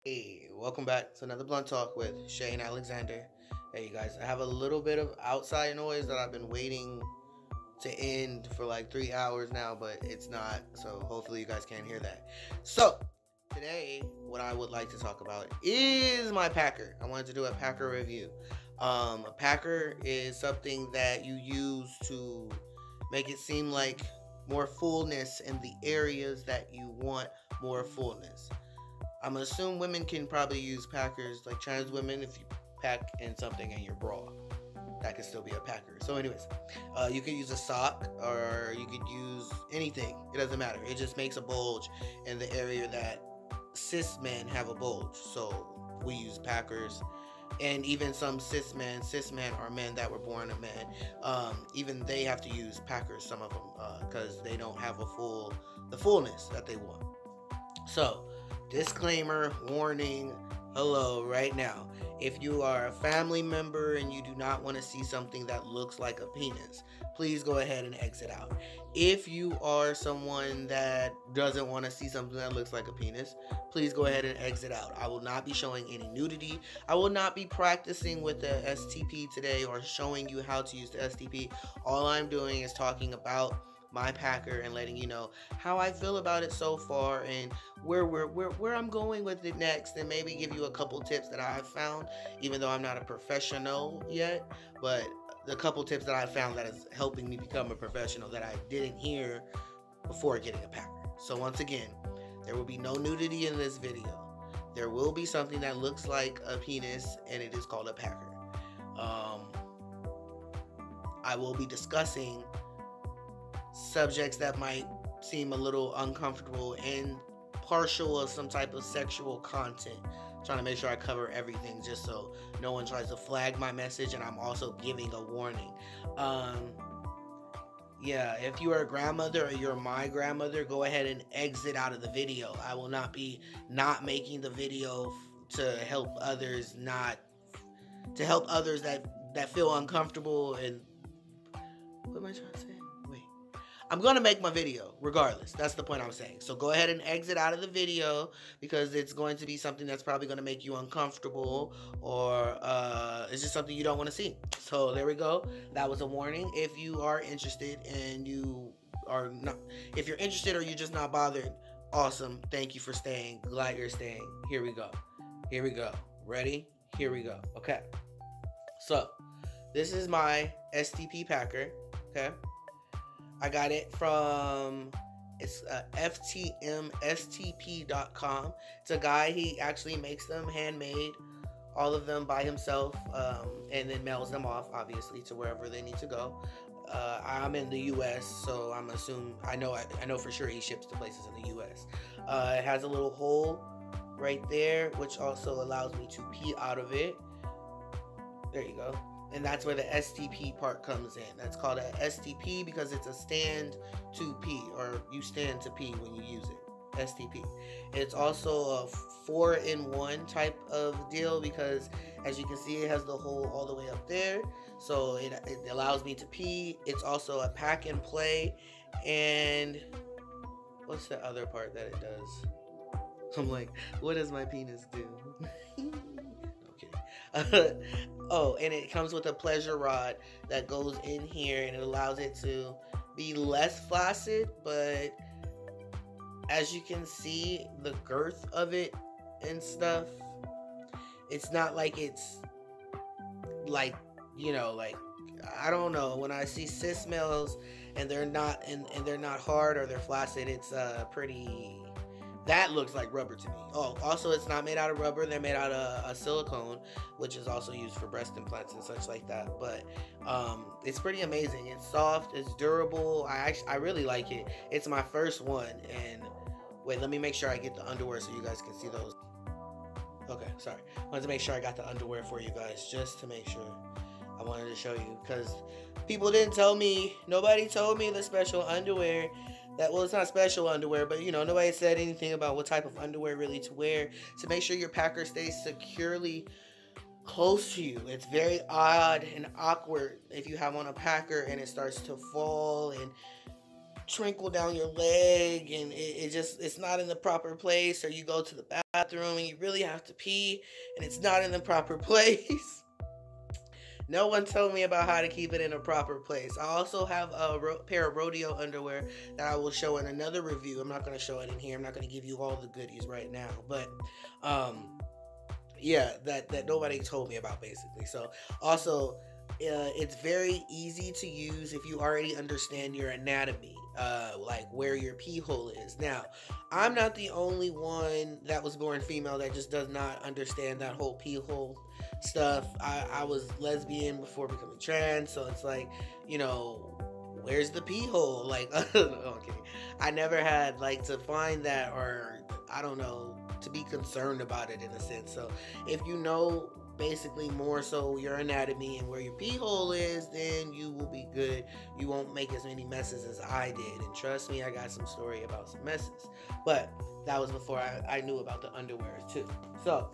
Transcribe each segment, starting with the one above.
Hey, welcome back to another Blunt Talk with Shane Alexander. Hey, you guys, I have a little bit of outside noise that I've been waiting to end for like 3 hours now, but it's not. So hopefully you guys can't hear that. So today, what I would like to talk about is my Packer. I wanted to do a Packer review. A Packer is something that you use to make it seem like more fullness in the areas that you want more fullness. I'm gonna assume women can probably use packers, like trans women. If you pack in something in your bra, that could still be a packer. So, anyways, you could use a sock or you could use anything. It doesn't matter. It just makes a bulge in the area that cis men have a bulge. So we use packers, and even some cis men are men that were born a man. Even they have to use packers. Some of them, because they don't have the fullness that they want. So, disclaimer, warning, hello, right now. If you are a family member and you do not want to see something that looks like a penis, please go ahead and exit out. If you are someone that doesn't want to see something that looks like a penis, please go ahead and exit out. I will not be showing any nudity. I will not be practicing with the STP today or showing you how to use the STP. All I'm doing is talking about my Packer and letting you know how I feel about it so far and where I'm going with it next, and maybe give you a couple tips that I've found, even though I'm not a professional yet, but the couple tips that I found that is helping me become a professional that I didn't hear before getting a Packer. So once again, there will be no nudity in this video. There will be something that looks like a penis, and it is called a Packer. I will be discussing subjects that might seem a little uncomfortable and partial of some type of sexual content. Trying to make sure I cover everything just so no one tries to flag my message, and I'm also giving a warning. Yeah, if you are a grandmother or you're my grandmother, go ahead and exit out of the video. I will not be not making the video to help others, not to help others that feel uncomfortable. And what am I trying to say? I'm going to make my video regardless. That's the point I'm saying. So go ahead and exit out of the video because it's going to be something that's probably going to make you uncomfortable, or it's just something you don't want to see. So there we go. That was a warning. If you are interested and you are not, if you're interested or you're just not bothered, awesome. Thank you for staying. Glad you're staying. Here we go. Here we go. Ready? Here we go. Okay. So this is my STP Packer. Okay. I got it from, it's ftmstp.com. It's a guy, he actually makes them handmade, all of them by himself, and then mails them off, obviously, to wherever they need to go. I'm in the U.S., so I know for sure he ships to places in the U.S. It has a little hole right there, which also allows me to pee out of it. There you go. And that's where the STP part comes in. That's called a STP because it's a stand to pee, or you stand to pee when you use it. STP. It's also a 4-in-1 type of deal because, as you can see, it has the hole all the way up there. So it allows me to pee. It's also a pack and play. And what's the other part that it does? I'm like, what does my penis do? Oh, and it comes with a pleasure rod that goes in here, and it allows it to be less flaccid, but as you can see, the girth of it and stuff, it's not like it's like, like, I don't know, when I see cis males and they're not and they're not hard or they're flaccid, it's pretty, that looks like rubber to me. Oh, also, it's not made out of rubber. They're made out of a silicone, which is also used for breast implants and such like that. But it's pretty amazing. It's soft. It's durable. I really like it. It's my first one. And wait, let me make sure I get the underwear so you guys can see those. Okay, sorry. I wanted to make sure I got the underwear for you guys, just to make sure. I wanted to show you because people didn't tell me. Nobody told me the special underwear. Well, it's not special underwear, but nobody said anything about what type of underwear really to wear to make sure your Packer stays securely close to you. It's very odd and awkward if you have on a Packer and it starts to fall and trickle down your leg, and it's not in the proper place, or you go to the bathroom and you really have to pee and it's not in the proper place. No one told me about how to keep it in a proper place. I also have a pair of rodeo underwear that I will show in another review. I'm not going to show it in here. I'm not going to give you all the goodies right now, but yeah, that nobody told me about, basically. So also, it's very easy to use if you already understand your anatomy, like where your pee hole is. Now, I'm not the only one that was born female that just does not understand that whole pee hole stuff. I was lesbian before becoming trans, so it's like, you know, where's the pee hole? Like, okay, I never had like to find that, or I don't know, to be concerned about it in a sense. So if you know basically more so your anatomy and where your pee hole is, then you will be good. You won't make as many messes as I did, and trust me, I got some story about some messes, but that was before I knew about the underwear too. So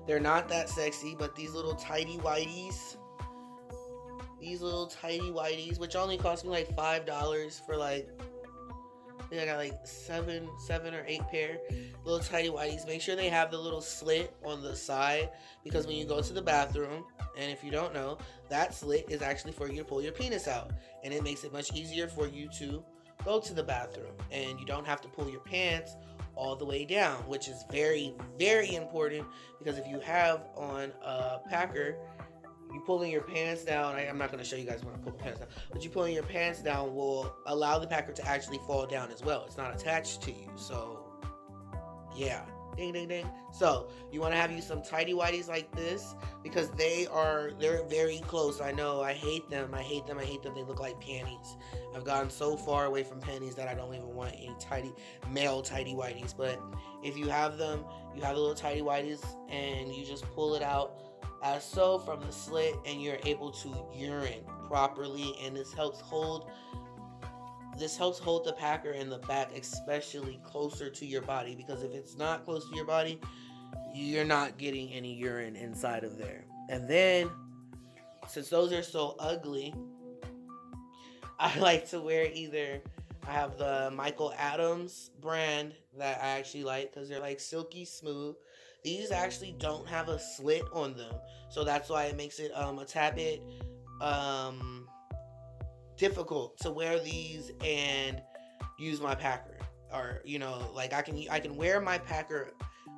they're not that sexy, but these little tidy whities, which only cost me like $5 for like, I think I got like seven or eight pair, little tidy whities. Make sure they have the little slit on the side, because when you go to the bathroom, and if you don't know, that slit is actually for you to pull your penis out, and it makes it much easier for you to go to the bathroom, and you don't have to pull your pants all the way down, which is very, very important, because if you have on a packer, you pulling your pants down, I'm not going to show you guys when I pull my pants down, but you pulling your pants down will allow the packer to actually fall down as well. It's not attached to you, so yeah, ding ding ding. So you want to have you some tidy whities like this, because they're very close. I know, I hate them. They look like panties. I've gotten so far away from panties that I don't even want any male tidy whities. But if you have them, you have the little tidy whities, and you just pull it out as so from the slit, and you're able to urine properly, and this helps hold the packer in the back, especially closer to your body, because if it's not close to your body, you're not getting any urine inside of there. And then, since those are so ugly, I like to wear I have the Michael Adams brand that I actually like, because they're like silky smooth. These actually don't have a slit on them, so that's why it makes it a tad bit difficult to wear these and use my packer. Or, you know, like I can wear my packer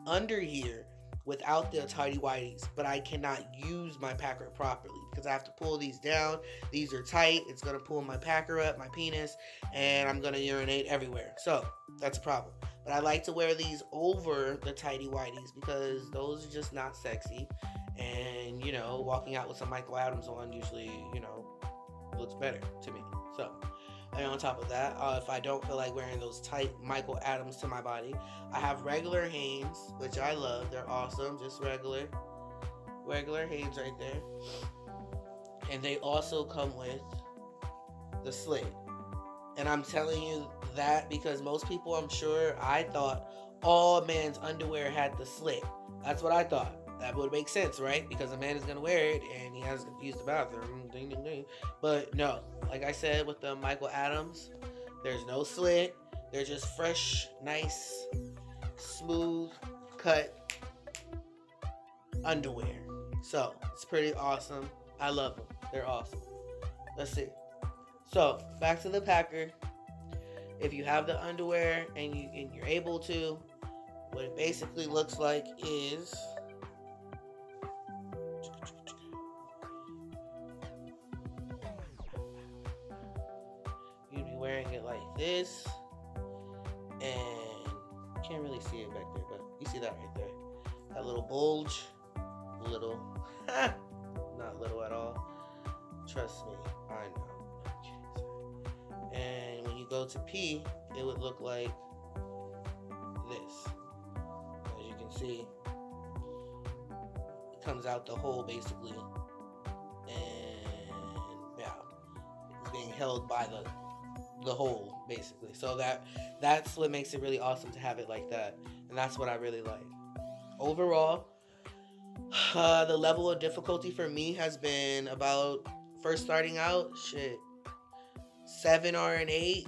under here without the tidy whities, but I cannot use my packer properly because I have to pull these down. These are tight. It's going to pull my packer up, my penis, and I'm going to urinate everywhere. So that's a problem. But I like to wear these over the tidy whities because those are just not sexy. And, you know, walking out with some Michael Adams on usually, you know, looks better to me. So, and on top of that, if I don't feel like wearing those tight Michael Adams to my body, I have regular Hanes, which I love. They're awesome. Just regular Hanes right there. And they also come with the slit. And I'm telling you that because most people, I'm sure, I thought all men's underwear had the slit. That's what I thought. That would make sense, right? Because a man is going to wear it and he has to use the bathroom. Ding, ding, ding. But no, like I said with the Michael Adams, there's no slit. They're just fresh, nice, smooth cut underwear. So it's pretty awesome. I love them. They're awesome. Let's see. So back to the packer. If you have the underwear and you're able to, what it basically looks like is you'd be wearing it like this, and you can't really see it back there, but you see that right there. That little bulge, little, not little at all. Trust me, I know. And when you go to pee, it would look like this. As you can see, it comes out the hole basically, and yeah, it's being held by the hole basically. So that's what makes it really awesome to have it like that, and that's what I really like. Overall, the level of difficulty for me has been about first starting out, 7 or an 8.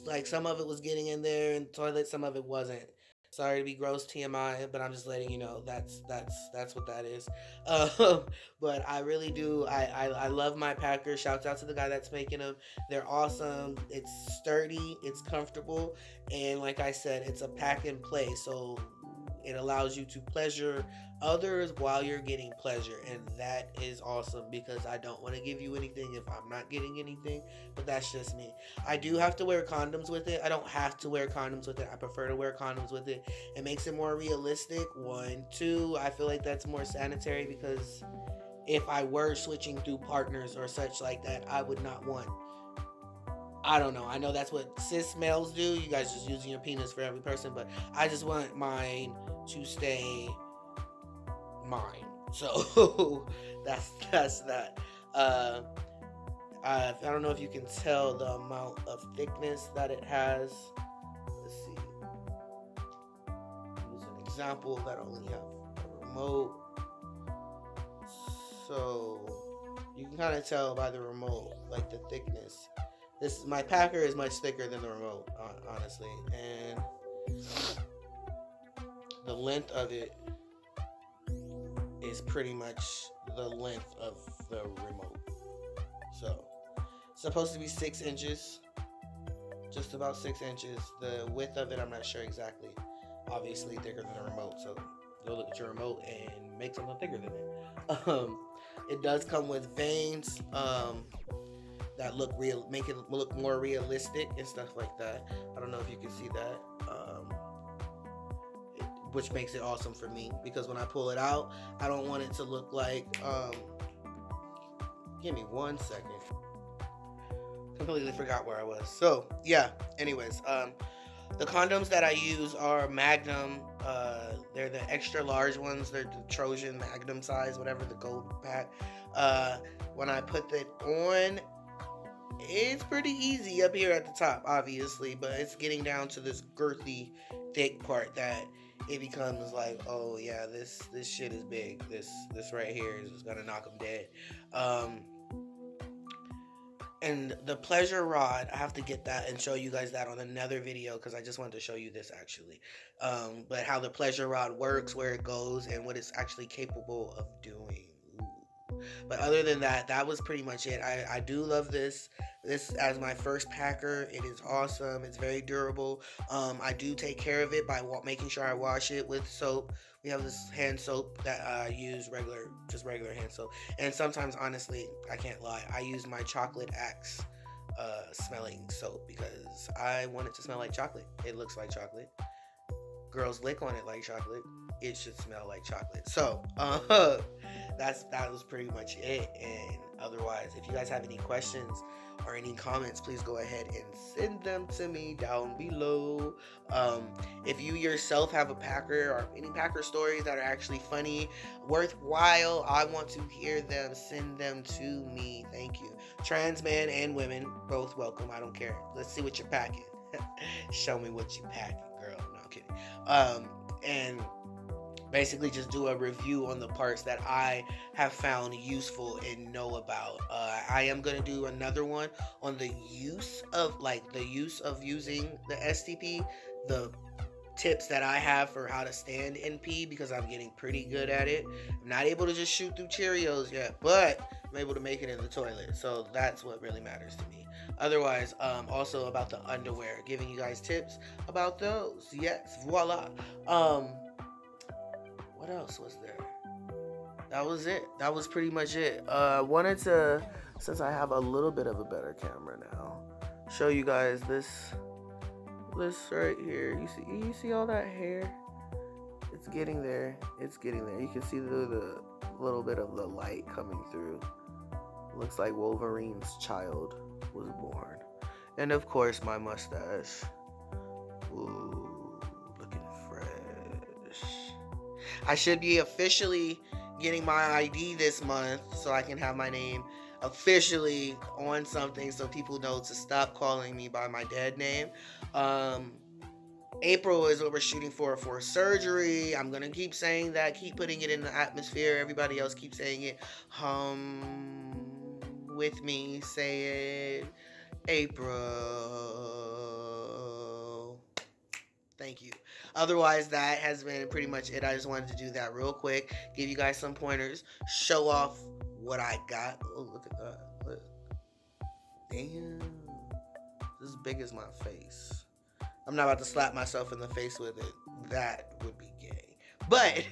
Like some of it was getting in there in the toilet, some of it wasn't. Sorry to be gross TMI, but I'm just letting you know that's what that is. Um, but I really do. I love my Packers. Shouts out to the guy that's making them. They're awesome. It's sturdy. It's comfortable, and like I said, it's a pack and play. So it allows you to pleasure others while you're getting pleasure, and that is awesome because I don't want to give you anything if I'm not getting anything, but that's just me. I do have to wear condoms with it. I don't have to wear condoms with it. I prefer to wear condoms with it. It makes it more realistic. 1, 2, I feel like that's more sanitary because if I were switching through partners or such like that, I would not want, I don't know. I know that's what cis males do. You guys just using your penis for every person, but I just want mine to stay mine. So that's that. I don't know if you can tell the amount of thickness that it has. Let's see. Use an example that only have a remote. So you can kind of tell by the remote, like the thickness. My Packer is much thicker than the remote, honestly, and the length of it is pretty much the length of the remote. So it's supposed to be 6 inches, just about 6 inches. The width of it, I'm not sure exactly. Obviously thicker than the remote, so go look at your remote and make something thicker than it. It does come with veins that look real, make it look more realistic and stuff like that. I don't know if you can see that, which makes it awesome for me because when I pull it out, I don't want it to look like. Give me 1 second. Completely forgot where I was. So yeah. Anyways, the condoms that I use are Magnum. They're the extra large ones. They're the Trojan Magnum size, whatever, the gold pack. When I put it on, it's pretty easy up here at the top, obviously, but it's getting down to this girthy, thick part that it becomes like, oh yeah, this shit is big. This right here is gonna knock them dead. And the pleasure rod, I have to get that and show you guys that on another video because I just wanted to show you this actually. But how the pleasure rod works, where it goes, and what it's actually capable of doing. But other than that, that was pretty much it. I do love this as my first Packer. It is awesome. It's very durable. I do take care of it by making sure I wash it with soap. We have this hand soap that I use just regular hand soap. And sometimes, honestly, I can't lie, I use my Chocolate Axe smelling soap because I want it to smell like chocolate. It looks like chocolate. Girls lick on it like chocolate. It should smell like chocolate. So that was pretty much it. And otherwise, if you guys have any questions or any comments, please go ahead and send them to me down below. If you yourself have a Packer or any Packer stories that are actually funny, worthwhile, I want to hear them. Send them to me. Thank you. Trans men and women, both welcome. I don't care. Let's see what you're packing. Show me what you packing, girl. No, I'm kidding. And basically just do a review on the parts that I have found useful and know about. I am going to do another one on the use of using the STP, the tips that I have for how to stand in pee, because I'm getting pretty good at it. I'm not able to just shoot through Cheerios yet, but I'm able to make it in the toilet. So that's what really matters to me. Otherwise, also about the underwear, giving you guys tips about those. Yes, voila. What else was there? That was it. That was pretty much it. Wanted to, since I have a little bit of a better camera now, show you guys this right here. You see all that hair? It's getting there. It's getting there. You can see the little bit of the light coming through. Looks like Wolverine's child was born. And of course, my mustache. Ooh, looking fresh. I should be officially getting my ID this month so I can have my name officially on something so people know to stop calling me by my dead name. April is what we're shooting for surgery. I'm gonna keep saying that, keep putting it in the atmosphere. Everybody else keep saying it. With me, say it. April. Thank you. Otherwise, that has been pretty much it. I just wanted to do that real quick, give you guys some pointers, show off what I got. Oh, look at that. Look. Damn. This is big as my face. I'm not about to slap myself in the face with it. That would be gay. But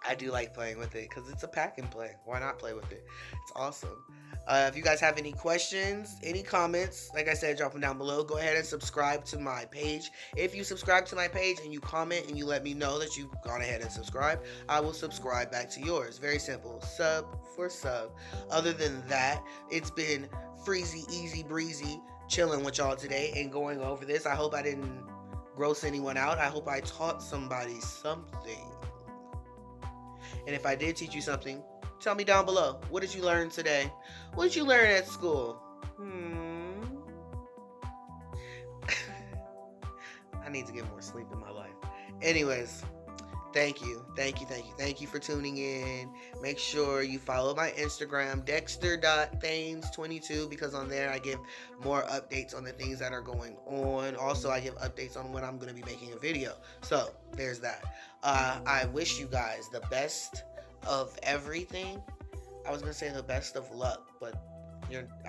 I do like playing with it because it's a pack and play. Why not play with it? It's awesome. If you guys have any questions, any comments, like I said, drop them down below. Go ahead and subscribe to my page. If you subscribe to my page and you comment and you let me know that you've gone ahead and subscribed, I will subscribe back to yours. Very simple. Sub for sub. Other than that, it's been freezy, easy breezy, chilling with y'all today and going over this. I hope I didn't gross anyone out. I hope I taught somebody something. And if I did teach you something, tell me down below. What did you learn today? What did you learn at school? I need to get more sleep in my life. Anyways, thank you for tuning in. Make sure you follow my Instagram, dexter.thames22, because on there I give more updates on the things that are going on. Also, I give updates on when I'm going to be making a video. So there's that. I wish you guys the best of everything. I was going to say the best of luck, but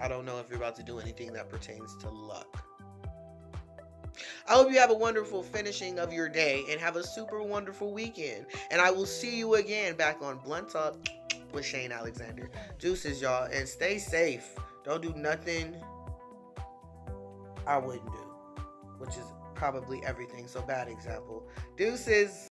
I don't know if you're about to do anything that pertains to luck. I hope you have a wonderful finishing of your day and have a super wonderful weekend. And I will see you again back on Blunt Talk with Shane Alexander. Deuces, y'all, and stay safe. Don't do nothing I wouldn't do, which is probably everything. So bad example. Deuces.